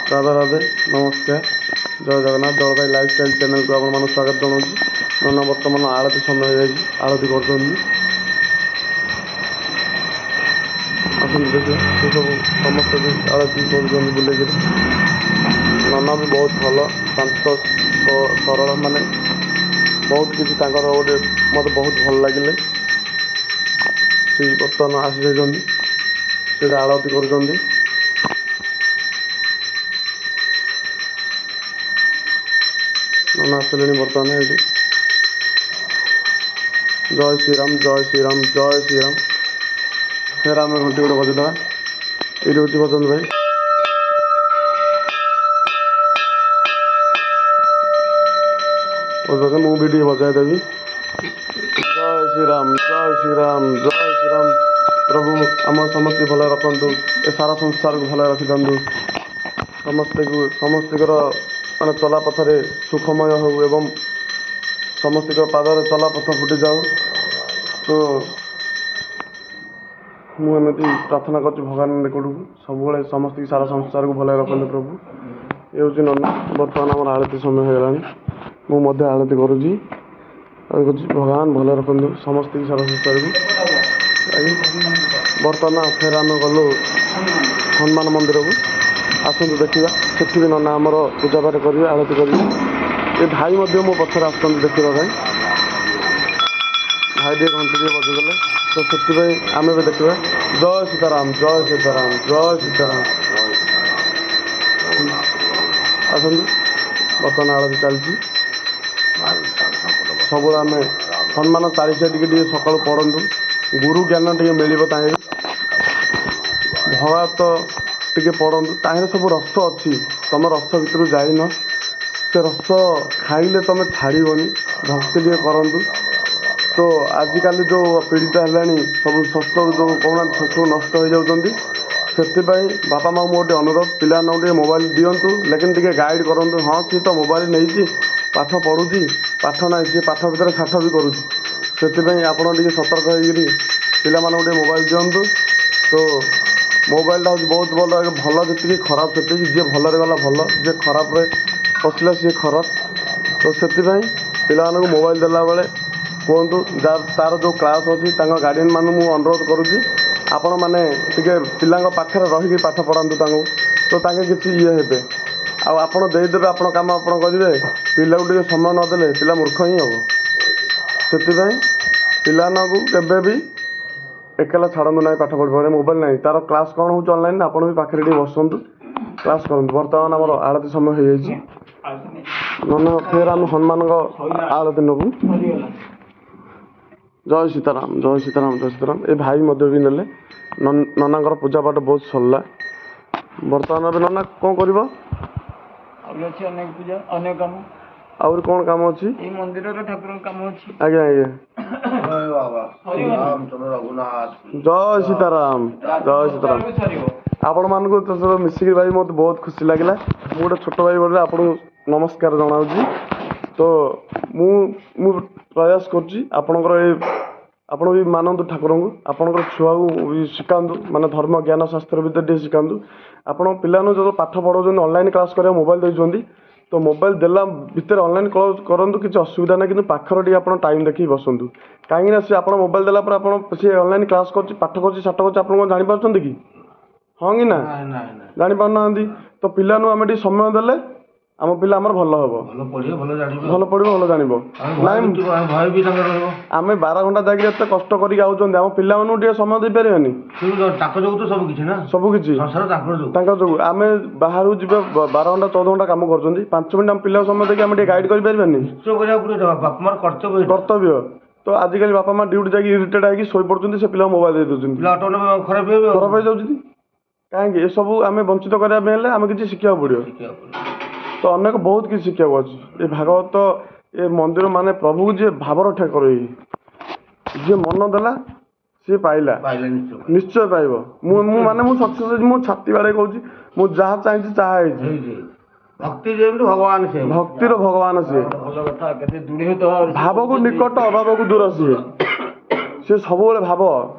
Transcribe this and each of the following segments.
राधा राधे नमस्कार जय Jagannath जलदाई lifestyle channel को आप स्वागत जनाऊँ। नना बर्तमान आरती समय हो आरती कर देखिए सब समस्त भी आरती कर बुले नना भी बहुत भल शांत सरल माने बहुत किसी गोटे मत बहुत भल लगे बर्तमान आसी जाइए आरती कर नना आसले बर्तमान ये जय श्रीराम जय श्रीराम जय श्रीराम फिर आम घंटी गोटे बजेदा ये हूँ भजन भाई मुझे बजाय देवी जय श्रीराम जय श्रीराम जय श्रीराम प्रभु आम समस्त भल रखु ए सारा संसार को भल रखी दिंतु समस्त माने चला पथरे सुखमय हो एवं समस्त पादर चला पथ फुटी जाऊ। तो मुझे प्रार्थना कर भगवान निकट सब समस्त सारा संसार को भल रखते प्रभु ये हूँ नना बर्तमान आम आरती समय हो गला आरती करुँची भगवान भल रखते समस्त सारा संसार को। बर्तमान फिर आम गलु हनुमान मंदिर को आसतु देखा सेठी भी नना आमर पूजा पाठ करेंगे आरती करेंगे ये भाई मो पथर आस देखा भाई टे घंटे टे बजिगले तो से आम भी देखा जय सीताराम जय सीताराम जय सीताराम आसतु बर्तमान आरती चलती सब आम हनुमान चालीसा टी सका पढ़ु गुरु ज्ञान टे मिल भगवत टे पढ़ु ताहे सब रस अच्छी तुम रस भितर जाइन से रस खाइले तुम छाड़बनी भक्ति टे करूँ। तो आजिकल जो पीड़ित है सब शस्त्र जो कहना सब नष्ट हो जाती से बापा माँ गोटे अनुरोध पिला टे मोबाइल दिंतु लेकिन टे गाइड करूँ। हाँ सी तो मोबाइल नहीं पाठ पढ़ुची पाठ ना सी पाठ भितर साठ भी करुँच से आपड़ टे सतर्क होगी पिला टे मोबाइल दिंतु। तो मोबाइल हूँ बहुत भल जी खराब से जी भलरे गला भल जी खराब पशिला सी खराब। तो से पिला मोबाइल देला बेले कहतु तार जो क्लास अच्छी गार्डियन मान अनुरोध करुँची आपण मैंने पिला पाखे रही पाठ पढ़ातु तो किसी ये हे आपड़ देदेवे आप कम आप करेंगे पिला को टे समय नदेले पिला मूर्ख ही हम से पिला के भी एकला छाड़ू ना पाठ पढ़ मोबाइल ना तार क्लास कौन हो ऑनलाइन आप पाखे बसतु क्लास करूँ। बर्तमान आम आरती समय हो नना फिर आम हनुमान आरती नबू जय सीताराम जय सीताराम जय सीताराम ये भाई भी नेले नना पूजा पाठ बहुत सरला। बर्तमान अब नना कौन कर आउर कौन काम अच्छी मंदिर ठाकुर काम अच्छी आज्ञा आज्ञा जय सीताराम जय सीताराम आपण मानक तो मिसिक भाई मत बहुत खुशी लगे गोटे छोट भाई बोले आपको नमस्कार जनाऊँ। तो मु प्रयास कर भी मानतु ठाकुर को आपंकर छुआ भी शिखातु माने धर्म ज्ञान शास्त्र भितर शिखातु आप पिला जो पाठ पढ़ाऊँ ऑनलाइन क्लास कर मोबाइल देते तो मोबाइल देला भितर ऑनलाइन करूँ किसी असुविधा ना कि पाखर टी आप टाइम देखिए बसतु कहीं सी आप मोबाइल देला सी ऑनलाइन क्लास कर पाठ कर साठ कर आप जापार कि हाँ कि ना जापार ना तो पिला आम टे समय देले आम पिला आमर भल हम भल पढ़ भल जान आम 12 घंटा जाके कष्ट करके आम पिला समय दे पारे सबकि जो आम बाहर जी 12 घंटा 14 घंटा कम कर 5 मिनट आम पिला समय देखिए आम गाइड कर कर्तव्य। तो आजिकल बापा माँ ड्यूटी जाकि इरिटेट होगी शोई पड़ते से पिला मोबाइल दे दूसरी खराब हो जाती कहीं सब आम वंचित कराने आम किसी शिखा पड़ो। तो अनेक बहुत किसी शिक्षा अच्छी ये भागवत ये मंदिर माने प्रभु जी भावर ठाकुर जी मन देला सी पाइला निश्चय पाइब माने सक्सेस छाती बाड़े कहूँ मुझे जहाँ चाहिए चाहे भक्तिर भगवान सी भाव को निकट अभाव को दूर सी सब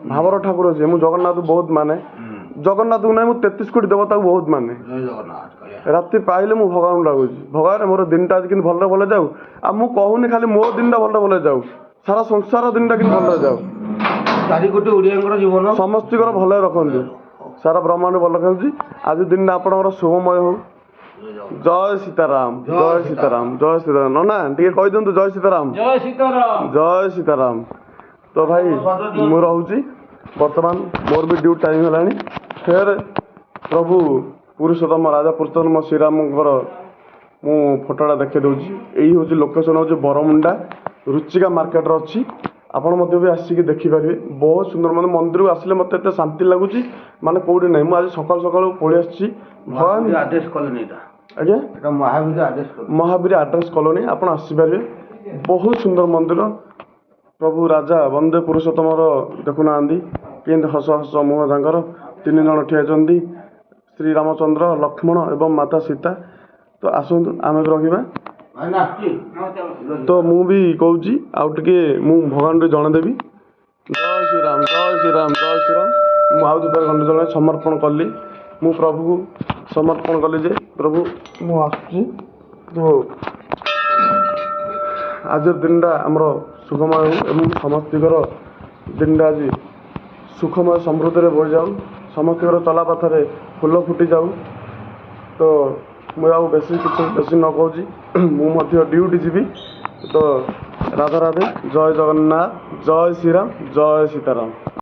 भावर ठाकुर सी मुझे जगन्नाथ बहुत माने ଜଗନ୍ନାଥଙ୍କୁ ନାହିଁ ମୁଁ 33 କୋଟି ଦେବତାକୁ ବହୁତ ମାନେ। ରାତି ପାଇଲେ ମୁଁ ଭଗବାନଙ୍କୁ ଡାକୁଛି, ଭଗବାନ ମୋର ଦିନଟା ଆଜି କିନ୍ତୁ ଭଲରେ ଭଲ ଯାଉ। ଆଉ ମୁଁ କହୁନି ଖାଲି ମୋ ଦିନଟା ଭଲରେ ଭଲ ଯାଉ, ସାରା ସଂସାର ଦିନଟା କିନ୍ତୁ ଭଲରେ ଯାଉ। 4 କୋଟି ଓଡ଼ିଆଙ୍କର ଜୀବନ ସମସ୍ତଙ୍କର ଭଲରେ ରଖନ୍ତୁ, ସାରା ବ୍ରହ୍ମାଣ୍ଡ ଭଲ ରଖନ୍ତୁ। ଆଜି ଦିନଟା ଆପଣଙ୍କର ଶୁଭମୟ ହଉ। ଜୟ ସୀତାରାମ, ଜୟ ସୀତାରାମ, ଜୟ ସୀତାରାମ। ନନା ଟିକେ କହିଦିଅନ୍ତୁ ଜୟ ସୀତାରାମ, ଜୟ ସୀତାରାମ। ଜୟ ସୀତାରାମ। ତ ଭାଇ ମୁଁ ରହୁଛି, ବର୍ତ୍ତମାନ ମୋର ବି ଡ୍ୟୁଟି ଟାଇମ୍ ହେଲାଣି। ଫେର ପ୍ରଭୁ ପୁରୁଷୋତ୍ତମ ରାଜା ପୁରୁଷୋତ୍ତମ ଶ୍ରୀରାମଙ୍କର ମୁଁ ଫଟୋଟା ଦେଖାଇ ଦେଉଛି। ଏଇ ହେଉଛି ଲୋକେସନ୍, ହେଉଛି ବରମୁଣ୍ଡା ରୁଚିକା ମାର୍କେଟରେ ଅଛି। ଆପଣ ମଧ୍ୟ ବି ଆସିକି ଦେଖିପାରିବେ, ବହୁତ ସୁନ୍ଦର। ମାନେ ମନ୍ଦିରକୁ ଆସିଲେ ମୋତେ ଏତେ ଶାନ୍ତି ଲାଗୁଛି, ମାନେ କେଉଁଠି ନାହିଁ। ମୁଁ ଆଜି ସକାଳୁ ସକାଳୁ ପଳେଇ ଆସିଛି। ଭଗବାନ ଆଡ୍ରେସ୍ କଲୋନୀ ଏଇଟା, ଆଜ୍ଞା ଏଇଟା Mahavir address colony. Mahavir address colony, ଆପଣ ଆସିପାରିବେ। ବହୁତ ସୁନ୍ଦର ମନ୍ଦିର। ପ୍ରଭୁ ରାଜା ବନ୍ଦେ ପୁରୁଷୋତ୍ତମର ଦେଖୁନାହାନ୍ତି କେମିତି ହସ ହସ ମୁହଁ ତାଙ୍କର। 3 ଜଣ ଠିଆ ହେଇଛନ୍ତି, ଶ୍ରୀରାମଚନ୍ଦ୍ର, ଲକ୍ଷ୍ମଣ ଏବଂ ମାତା ସୀତା। ତ ଆସନ୍ତୁ ଆମେ ବି ରହିବା। ତ ମୁଁ ବି କହୁଛି ଆଉ ଟିକେ ମୁଁ ଭଗବାନଙ୍କୁ ଜଣେଇଦେବି। ଜୟ ଶ୍ରୀରାମ, ଜୟ ଶ୍ରୀରାମ, ଜୟ ଶ୍ରୀରାମ। ମୁଁ ଆଉ ଦୁଇଥର ଖଣ୍ଡେ ଜଣେ ସମର୍ପଣ କଲି, ମୁଁ ପ୍ରଭୁକୁ ସମର୍ପଣ କଲି ଯେ ପ୍ରଭୁ ମୁଁ ଆସୁଛି। ତ ଆଜିର ଦିନଟା ଆମର ସୁଖମୟ ହେଉ ଏବଂ ସମସ୍ତଙ୍କର ଦିନଟା ଆଜି ସୁଖମୟ ସମୃଦ୍ଧିରେ ବହିଯାଉ, ସମସ୍ତଙ୍କର ଚଲାପଥରେ ଫୁଲ ଫୁଟିଯାଉ। ତ ମୁଁ ଆଉ ବେଶୀ ନ କହୁଛି, ମୁଁ ମଧ୍ୟ ଡ୍ୟୁଟି ଯିବି। ତ ରାଧା ରାଧେ, ଜୟ ଜଗନ୍ନାଥ, ଜୟ ଶ୍ରୀରାମ, ଜୟ ସୀତାରାମ।